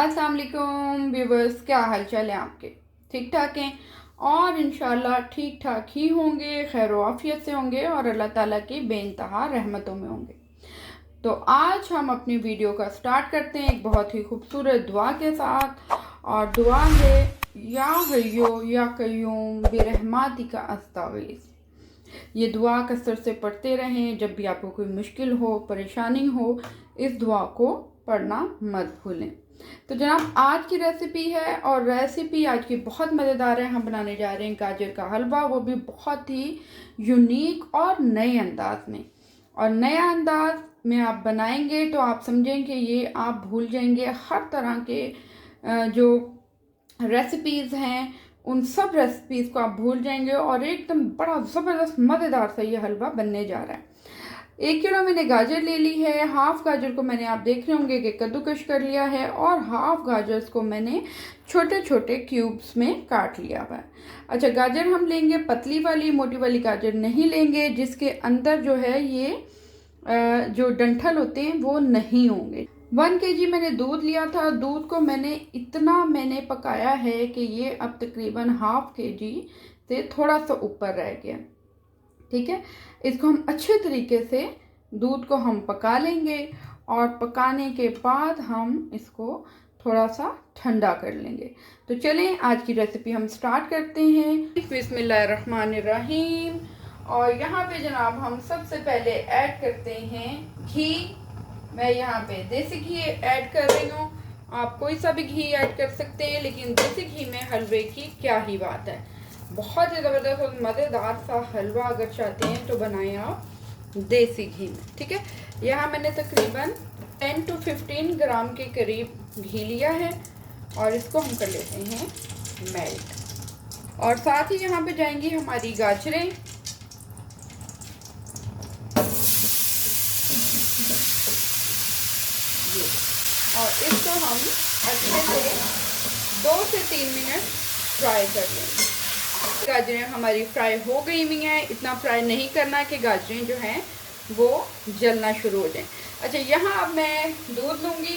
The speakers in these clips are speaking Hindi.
अस्सलाम वालेकुम व्यूवर्स, क्या हाल चाल है आपके? ठीक ठाक हैं और इंशाल्लाह ठीक ठाक ही होंगे, खैर आफियत से होंगे और अल्लाह ताला की बेइंतहा रहमतों में होंगे। तो आज हम अपनी वीडियो का स्टार्ट करते हैं एक बहुत ही खूबसूरत दुआ के साथ। और दुआ है या हय्यो या कय्यूम बिरहमातिका अस्तागीस। ये दुआ कसरत से पढ़ते रहें, जब भी आपको कोई मुश्किल हो, परेशानी हो, इस दुआ को पढ़ना मत भूलें। तो जनाब, आज की रेसिपी है और रेसिपी आज की बहुत मज़ेदार है। हम बनाने जा रहे हैं गाजर का हलवा, वो भी बहुत ही यूनिक और नए अंदाज में। और नया अंदाज में आप बनाएंगे तो आप समझेंगे ये आप भूल जाएंगे हर तरह के जो रेसिपीज़ हैं, उन सब रेसिपीज़ को आप भूल जाएंगे और एकदम बड़ा ज़बरदस्त मज़ेदार सा ये हलवा बनने जा रहा है। 1 किलो मैंने गाजर ले ली है। हाफ गाजर को मैंने, आप देख रहे होंगे कि कद्दूकश कर लिया है और हाफ गाजर्स को मैंने छोटे छोटे क्यूब्स में काट लिया हुआ है। अच्छा, गाजर हम लेंगे पतली वाली, मोटी वाली गाजर नहीं लेंगे, जिसके अंदर जो है ये जो डंठल होते हैं वो नहीं होंगे। 1 kg मैंने दूध लिया था। दूध को मैंने पकाया है कि ये अब तकरीबन हाफ kg से थोड़ा सा ऊपर रह गया। ठीक है, इसको हम अच्छे तरीके से दूध को हम पका लेंगे और पकाने के बाद हम इसको थोड़ा सा ठंडा कर लेंगे। तो चलें आज की रेसिपी हम स्टार्ट करते हैं। बिस्मिल्लाहिर्रहमानिर्रहीम। और यहाँ पे जनाब हम सबसे पहले ऐड करते हैं घी। मैं यहाँ पे देसी घी ऐड कर रही हूँ। आप कोई सा भी घी ऐड कर सकते हैं, लेकिन देसी घी में हलवे की क्या ही बात है। बहुत ही ज़बरदस्त और मज़ेदार सा हलवा अगर चाहते हैं तो बनाएं आप देसी घी में। ठीक है, यहाँ मैंने तकरीबन 10 to 15 ग्राम के करीब घी लिया है और इसको हम कर लेते हैं मेल्ट। और साथ ही यहाँ पे जाएंगी हमारी गाजरें। और इसको हम अच्छे से 2 से 3 मिनट फ्राई कर लेंगे। गाजरें हमारी फ्राई हो गई हुई हैं। इतना फ्राई नहीं करना कि गाजरें जो हैं वो जलना शुरू हो जाएं। अच्छा, यहाँ अब मैं दूध लूँगी।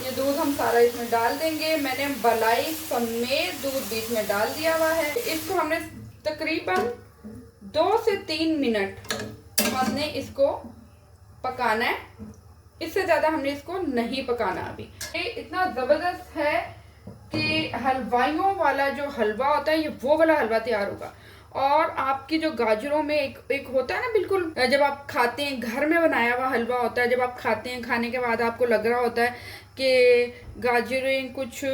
ये दूध हम सारा इसमें डाल देंगे। मैंने मलाई समेत दूध बीच में डाल दिया हुआ है। इसको हमने तकरीबन 2 से 3 मिनट हमने इसको पकाना है। इससे ज़्यादा हमने इसको नहीं पकाना। अभी ये इतना ज़बरदस्त है कि हलवाइयों वाला जो हलवा होता है, ये वो वाला हलवा तैयार होगा। और आपकी जो गाजरों में एक होता है ना, बिल्कुल जब आप खाते हैं, घर में बनाया हुआ हलवा होता है। जब आप खाते हैं, खाने के बाद आपको लग रहा होता है कि गाजरें कुछ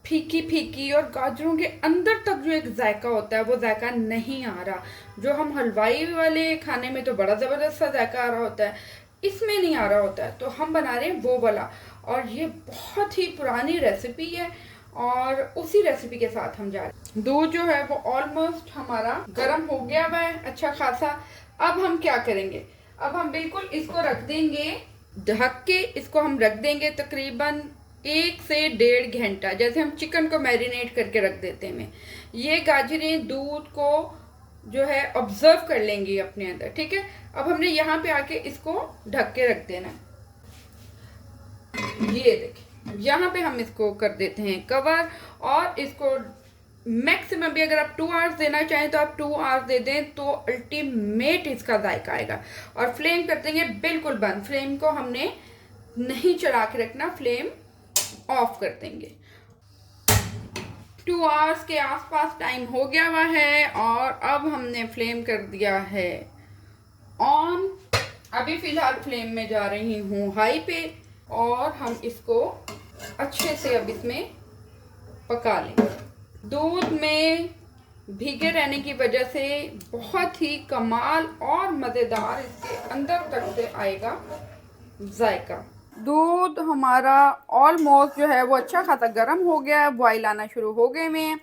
फीकी फीकी, और गाजरों के अंदर तक जो एक जायका होता है वो जायका नहीं आ रहा। जो हम हलवाई वाले खाने में तो बड़ा ज़बरदस्त सा जायका आ रहा होता है, इसमें नहीं आ रहा होता है। तो हम बना रहे हैं वो वाला। और ये बहुत ही पुरानी रेसिपी है और उसी रेसिपी के साथ हम जा रहे हैं। दूध जो है वो ऑलमोस्ट हमारा गर्म हो गया हुआ है अच्छा खासा। अब हम क्या करेंगे, अब हम बिल्कुल इसको रख देंगे ढक के। इसको हम रख देंगे तकरीबन 1 से 1.5 घंटा, जैसे हम चिकन को मैरिनेट करके रख देते हैं। ये गाजरें दूध को जो है ऑब्जर्व कर लेंगी अपने अंदर। ठीक है, अब हमने यहाँ पे आके इसको ढक के रख देना है। ये देखिए, यहाँ पे हम इसको कर देते हैं कवर। और इसको मैक्सिमम भी अगर आप 2 आवर्स देना चाहें तो आप 2 आवर्स दे दें, तो अल्टीमेट इसका जायका आएगा। और फ्लेम कर देंगे बिल्कुल बंद। फ्लेम को हमने नहीं चढ़ा के रखना, फ्लेम ऑफ कर देंगे। 2 आवर्स के आसपास टाइम हो गया हुआ है और अब हमने फ्लेम कर दिया है ऑन। अभी फ़िलहाल फ्लेम में जा रही हूँ हाई पे और हम इसको अच्छे से अब इसमें पका लेंगे। दूध में भीगे रहने की वजह से बहुत ही कमाल और मज़ेदार इसके अंदर तक से आएगा जायका। दूध हमारा ऑलमोस्ट जो है वो अच्छा खासा गर्म हो गया है, बॉयल आना शुरू हो गए में।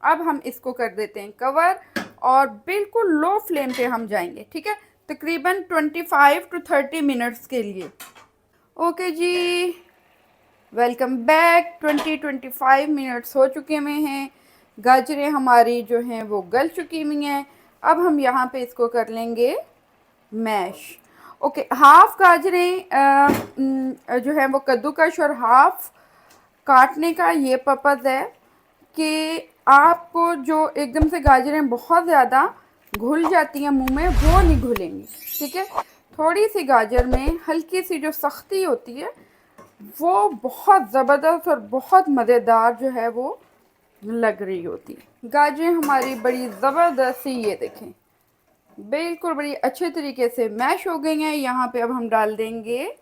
अब हम इसको कर देते हैं कवर और बिल्कुल लो फ्लेम पे हम जाएंगे। ठीक है, तकरीबन 25 to 30 मिनट्स के लिए। ओके जी, वेलकम बैक। 25 मिनट्स हो चुके हुए हैं। गाजरें हमारी जो हैं वो गल चुकी हुई हैं। अब हम यहाँ पे इसको कर लेंगे मैश। ओके, हाफ गाजरें जो है वो कद्दूकश और हाफ काटने का ये पर्पज़ है कि आपको जो एकदम से गाजरें बहुत ज़्यादा घुल जाती हैं मुंह में, वो नहीं घुलेंगी, ठीक है। थोड़ी सी गाजर में हल्की सी जो सख्ती होती है वो बहुत ज़बरदस्त और बहुत मज़ेदार जो है वो लग रही होती है। गाजरें हमारी बड़ी ज़बरदस्त सी, ये देखें, बिल्कुल बड़ी अच्छे तरीके से मैश हो गई हैं। यहाँ पे अब हम डाल देंगे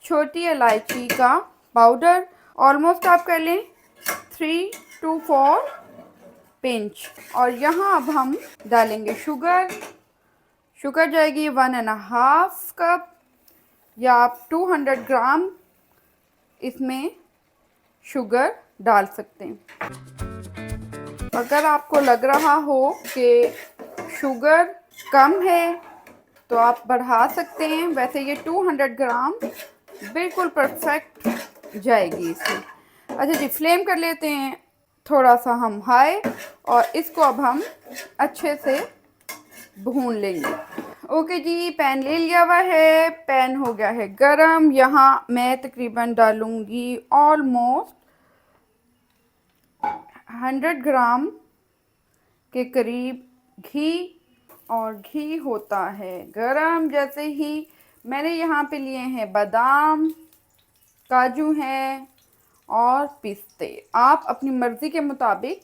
छोटी इलायची का पाउडर, ऑलमोस्ट आप कर लें 3 to 4 पिंच। और यहाँ अब हम डालेंगे शुगर। शुगर जाएगी 1.5 कप या आप 200 ग्राम इसमें शुगर डाल सकते हैं। अगर आपको लग रहा हो कि शुगर कम है तो आप बढ़ा सकते हैं, वैसे ये 200 ग्राम बिल्कुल परफेक्ट जाएगी इसमें। अच्छा जी, फ्लेम कर लेते हैं थोड़ा सा हम हाई, और इसको अब हम अच्छे से भून लेंगे। ओके जी, पैन ले लिया हुआ है, पैन हो गया है गरम। यहाँ मैं तकरीबन डालूँगी ऑलमोस्ट 100 ग्राम के करीब घी। और घी होता है गरम जैसे ही मैंने यहाँ पे लिए हैं बादाम, काजू हैं और पिस्ते। आप अपनी मर्ज़ी के मुताबिक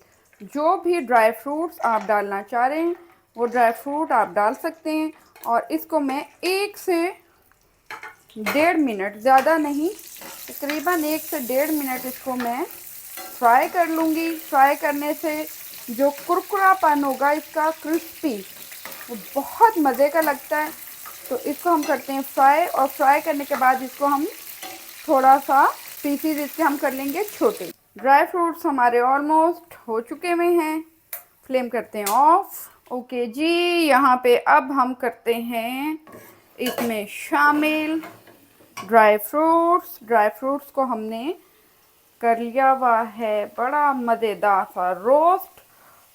जो भी ड्राई फ्रूट्स आप डालना चाह रहे हैं वो ड्राई फ्रूट आप डाल सकते हैं। और इसको मैं 1 से 1.5 मिनट, ज़्यादा नहीं, तकरीबन 1 से 1.5 मिनट इसको मैं फ्राई कर लूँगी। फ्राई करने से जो कुरकुरापन होगा इसका, क्रिस्पी, वो बहुत मज़े का लगता है। तो इसको हम करते हैं फ्राई, और फ्राई करने के बाद इसको हम थोड़ा सा पीसीज इसके हम कर लेंगे छोटे। ड्राई फ्रूट्स हमारे ऑलमोस्ट हो चुके हुए हैं। फ्लेम करते हैं ऑफ। ओके जी, यहाँ पे अब हम करते हैं इसमें शामिल ड्राई फ्रूट्स। ड्राई फ्रूट्स को हमने कर लिया हुआ है बड़ा मज़ेदार सा रोस्ट,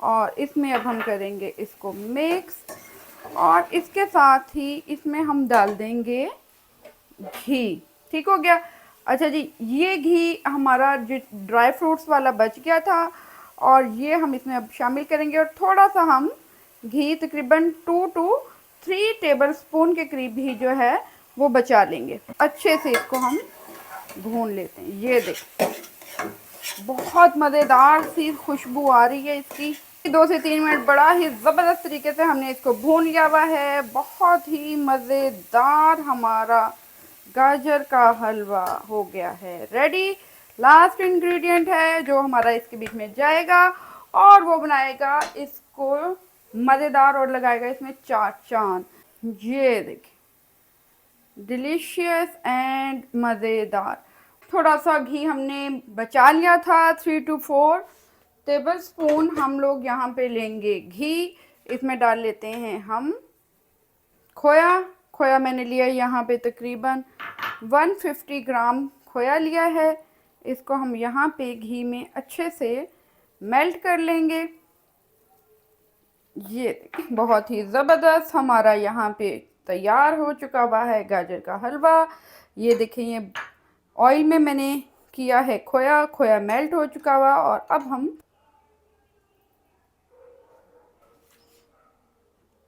और इसमें अब हम करेंगे इसको मिक्स, और इसके साथ ही इसमें हम डाल देंगे घी। ठीक हो गया। अच्छा जी, ये घी हमारा जो ड्राई फ्रूट्स वाला बच गया था, और ये हम इसमें अब शामिल करेंगे। और थोड़ा सा हम घी, तकरीबन 2 to 3 टेबलस्पून के करीब घी जो है वो बचा लेंगे। अच्छे से इसको हम भून लेते हैं। ये देख, बहुत मज़ेदार सी खुशबू आ रही है इसकी। 2 से 3 मिनट बड़ा ही ज़बरदस्त तरीके से हमने इसको भून लिया हुआ है। बहुत ही मज़ेदार हमारा गाजर का हलवा हो गया है रेडी। लास्ट इंग्रेडिएंट है जो हमारा इसके बीच में जाएगा, और वो बनाएगा इसको मज़ेदार और लगाएगा इसमें चार। ये देखिए, डिलीशियस एंड मज़ेदार। थोड़ा सा घी हमने बचा लिया था, 3 to 4 टेबलस्पून हम लोग यहाँ पे लेंगे घी। इसमें डाल लेते हैं हम खोया मैंने लिया यहाँ पे तकरीबन 150 ग्राम खोया लिया है। इसको हम यहाँ पे घी में अच्छे से मेल्ट कर लेंगे। ये देखिए, बहुत ही ज़बरदस्त हमारा यहाँ पे तैयार हो चुका हुआ है गाजर का हलवा। ये देखिए, ये ऑयल में मैंने किया है खोया मेल्ट हो चुका हुआ। और अब हम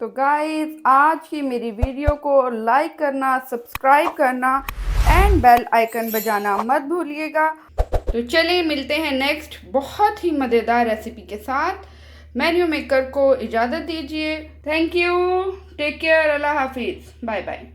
तो गाइस, आज की मेरी वीडियो को लाइक करना, सब्सक्राइब करना एंड बेल आइकन बजाना मत भूलिएगा। तो चलिए मिलते हैं नेक्स्ट बहुत ही मज़ेदार रेसिपी के साथ। मेन्यू मेकर को इजाज़त दीजिए। थैंक यू, टेक केयर, अल्लाह हाफिज़, बाय बाय।